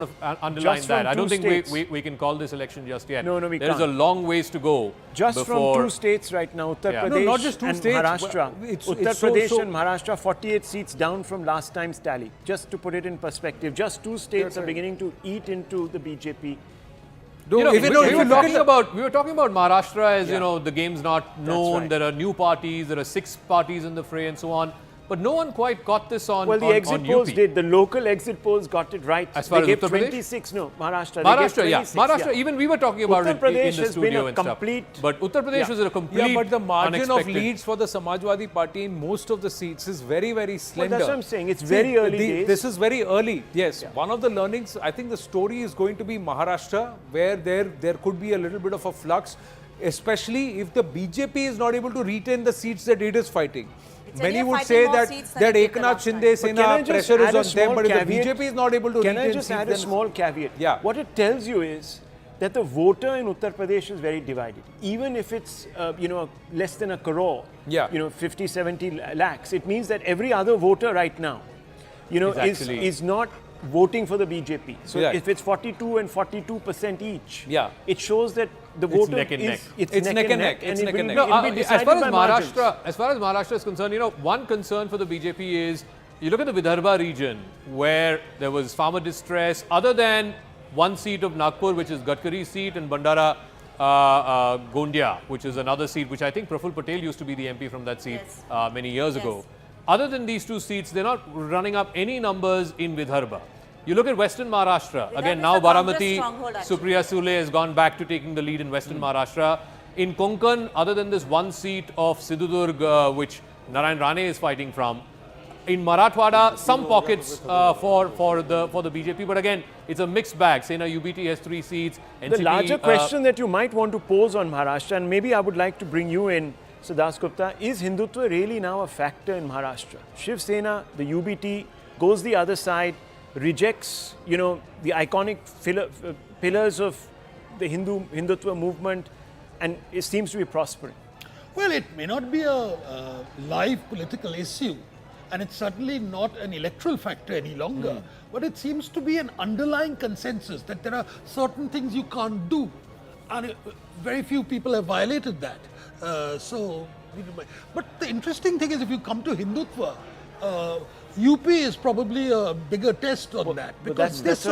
underline that. I don't think we can call this election just yet. No, we can't. There is a long ways to go. Just from two states right now, Uttar Pradesh not just two and states, Maharashtra. Uttar Pradesh and Maharashtra, 48 seats down from last time's tally. Just to put it in perspective, just two states are beginning to eat into the BJP. We were talking about Maharashtra as the game's not known. Right. There are new parties. There are 6 parties in the fray, and so on. But no one quite got this on. Well, the exit polls did. The local exit polls got it right. As far they as gave Uttar Pradesh? 26. No, Maharashtra. Maharashtra. Even we were talking about Uttar it Pradesh in the studio and stuff. But Uttar Pradesh was a complete but the margin unexpected. of leads for the Samajwadi Party in most of the seats is very, very slender. Well, that's what I'm saying. It's very early days. This is very early. Yes. Yeah. One of the learnings, I think the story is going to be Maharashtra, where there could be a little bit of a flux, especially if the BJP is not able to retain the seats that it is fighting. Many would say that Eknath Shinde Sena pressure is on them, but if the BJP is not able to retain seats... Can I just add a small caveat? Yeah. What it tells you is that the voter in Uttar Pradesh is very divided. Even if it's, less than a crore, 50, 70 lakhs, it means that every other voter right now, is not voting for the BJP. So if it's 42 and 42% each, it shows that the voter it's neck and neck. It's neck and neck. As far as Maharashtra is concerned, one concern for the BJP is, you look at the Vidarbha region where there was farmer distress, other than one seat of Nagpur, which is Gadkari's seat, and Bandara Gondia, which is another seat, which I think Praful Patel used to be the MP from that seat many years ago. Other than these two seats, they're not running up any numbers in Vidarbha. You look at Western Maharashtra, again now Baramati, Supriya Sule has gone back to taking the lead in Western Maharashtra. In Konkan, other than this one seat of Sindhudurg, which Narayan Rane is fighting from, in Marathwada, some pockets for the BJP, but again, it's a mixed bag. Sena UBT has 3 seats. NCP, the larger question that you might want to pose on Maharashtra, and maybe I would like to bring you in, Siddharth Gupta, is Hindutva really now a factor in Maharashtra? Shiv Sena, the UBT, goes the other side, rejects, the iconic pillars of the Hindutva movement, and it seems to be prospering. Well, it may not be a live political issue, and it's certainly not an electoral factor any longer, but it seems to be an underlying consensus that there are certain things you can't do, and very few people have violated that. But the interesting thing is, if you come to Hindutva, UP is probably a bigger test on that, because because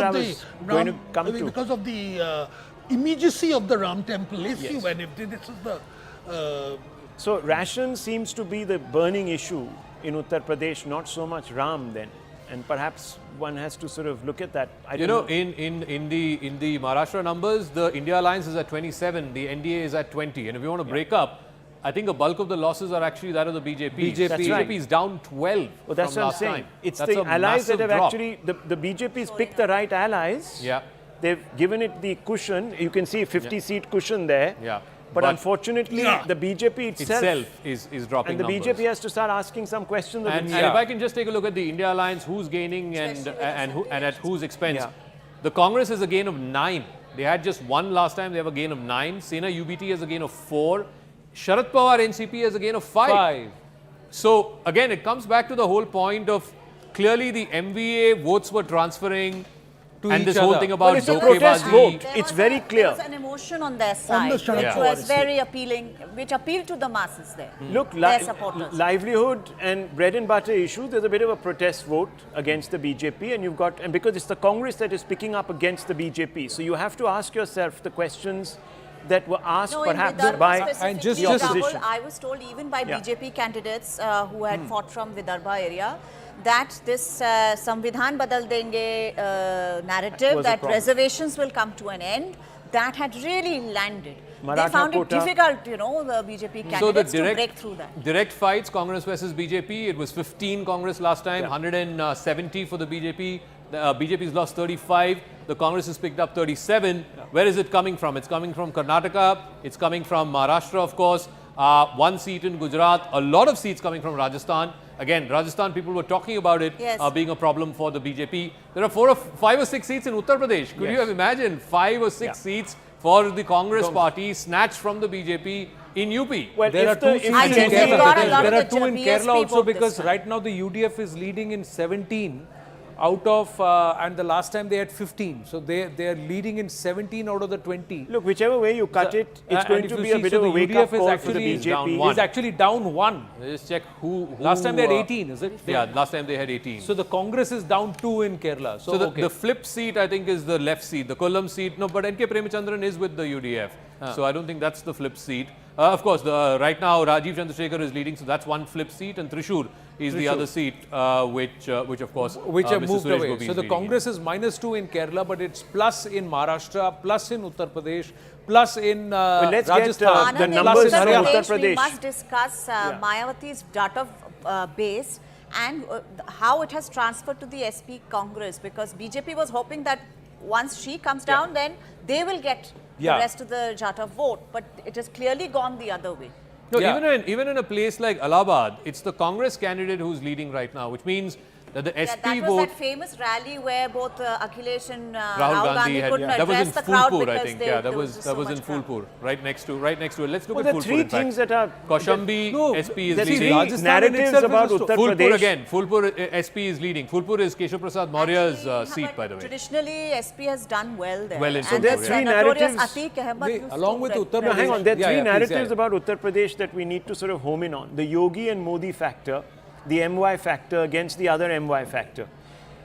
of the immediacy of the Ram temple issue, and if this is the... So ration seems to be the burning issue in Uttar Pradesh, not so much Ram then, and perhaps one has to sort of look at that. In the Maharashtra numbers, the India Alliance is at 27, the NDA is at 20, and if you want to break up, I think a bulk of the losses are actually that of the BJP. BJP is down 12 well, that's from what last I'm saying. time. It's that's the allies that have drop. actually, the BJP's picked the right allies. Yeah. They've given it the cushion. You can see 50-seat cushion there. Yeah. But unfortunately, the BJP itself is dropping and the numbers. BJP has to start asking some questions of and if I can just take a look at the India Alliance, who's gaining and at whose expense. Yeah. The Congress has a gain of 9. They had just 1 last time. They have a gain of 9. Sena UBT has a gain of 4. Sharad Pawar NCP has a gain of 5. So again, it comes back to the whole point of clearly the MVA votes were transferring to and this whole thing about it's a protest vote. It's very clear. There was an emotion on their side, which was very appealing, which appealed to the masses there. Look, their supporters. Livelihood and bread and butter issue, there's a bit of a protest vote against the BJP, and because it's the Congress that is picking up against the BJP. So you have to ask yourself the questions that were asked perhaps by the opposition. I was told even by BJP candidates who had fought from Vidarbha area that this Samvidhan Badal Denge narrative, that reservations will come to an end, that had really landed. They found it difficult, the BJP candidates to break through that. Direct fights, Congress versus BJP. It was 15 Congress last time, 170 for the BJP. The BJP's lost 35. The Congress has picked up 37. Where is it coming from? It's coming from Karnataka. It's coming from Maharashtra, of course. 1 seat in Gujarat. A lot of seats coming from Rajasthan. Again, Rajasthan, people were talking about it being a problem for the BJP. There are 5 or 6 seats in Uttar Pradesh. Could you have imagined 5 or 6 seats for the Congress party snatched from the BJP in UP? Well, there are 2 seats in Kerala. There are 2 in Kerala also, because right now the UDF is leading in 17. out of, and the last time they had 15. So they are leading in 17 out of the 20. Look, whichever way you cut it, it's going And if to you be a see, bit so of a the wake-up UDF is call for the actually down BJP. one. Is actually down 1. Let's check who Last time they had 18, is it? Yeah, last time they had 18. So the Congress is down 2 in Kerala. So, So okay. the flip seat, I think, is the left seat. The Kollam seat, no, but N.K. Premichandran is with the UDF. So I don't think that's the flip seat. Of course, right now Rajiv Chandrasekhar is leading, so that's one flip seat, and Thrissur is the other seat, which of course, which have Mr. moved Suresh away. Gopi So is the leading Congress is -2 in Kerala, but it's plus in Maharashtra, plus in Uttar Pradesh, plus in let's get, Rajasthan, the Anand, in numbers Uttar from Uttar Pradesh, we Pradesh. must discuss Mayawati's data base and how it has transferred to the SP Congress, because BJP was hoping that once she comes down, then they will get the rest of the Jata vote, but it has clearly gone the other way. No, Yeah. even in a place like Allahabad, it's the Congress candidate who's leading right now, which means that the SP That was vote. that famous rally where both Akhilesh and Rahul Gandhi had, couldn't that was address in the crowd Phulpur, I because think. they, Yeah, there that was just that so was in much crowd. Phulpur, right next to it. Let's look Well, at there are Phulpur. three in fact. things that are Kaushambi, No, SP is there's leading. three Rajasthan in narratives itself is about a story. Uttar Phulpur Pradesh. again. Phulpur SP is leading. Phulpur is Keshav Prasad Maurya's Actually, seat, but by the way. Traditionally, SP has done well there. Well in and Phulpur, there's yeah. Three notorious narratives. Atiq Ahmed used along to with rep- Uttar No, hang on. There are Yeah, three yeah, please, narratives yeah. about Uttar Pradesh that we need to sort of home in on. The Yogi and Modi factor, the MY factor against the other MY factor.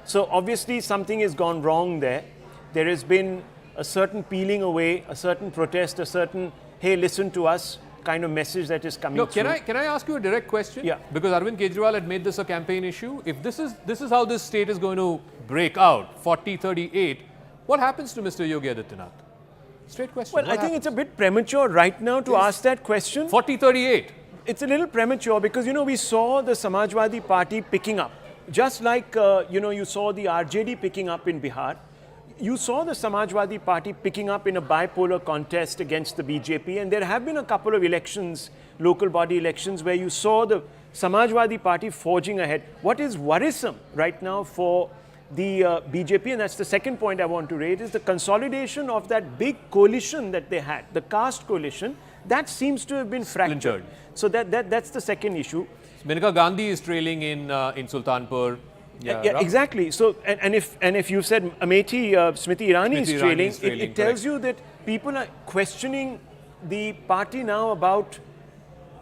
So obviously something has gone wrong there. There has been a certain peeling away, a certain protest, a certain, hey, listen to us kind of message that is coming No, through. can I ask you a direct question? Yeah. Because Arvind Kejriwal had made this a campaign issue. If this is how this state is going to break out, 40-38, what happens to Mr. Yogi Adityanath? Straight question. Well, I think it's a bit premature right now to ask that question. 40-38. It's a little premature because, you know, we saw the Samajwadi Party picking up. Just like, you know, you saw the RJD picking up in Bihar. You saw the Samajwadi Party picking up in a bipolar contest against the BJP. And there have been a couple of elections, local body elections, where you saw the Samajwadi Party forging ahead. What is worrisome right now for the BJP, and that's the second point I want to raise, is the consolidation of that big coalition that they had, the caste coalition, that seems to have been fractured. Splintered. So that's the second issue. Maneka Gandhi is trailing in Sultanpur. Yeah, exactly. So, and if you said Amethi, Smriti Irani is Smriti Irani trailing, is trailing, it tells correct. you that people are questioning the party now about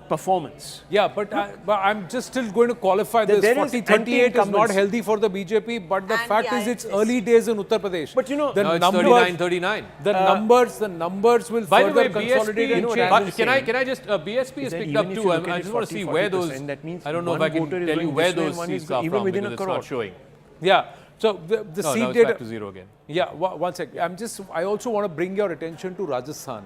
performance. Yeah, but I'm just still going to qualify this. There is 40-38 is not anti-incumbents. healthy for the BJP, but the And fact the is it's ISS. early days in Uttar Pradesh. But you know, the Now it's numbers, 39-39. the numbers will By the further way, consolidate BSP, and what change. I've been can saying I just, BSP is that picked even up if too. you look I at just it want to see 40%, where those, that means I don't know if one I can voter is tell you going where this way those and one seats is are even from within because a it's crore. not showing. Yeah. So the No, seat now it's data. back to zero again. Yeah, one sec. I also want to bring your attention to Rajasthan.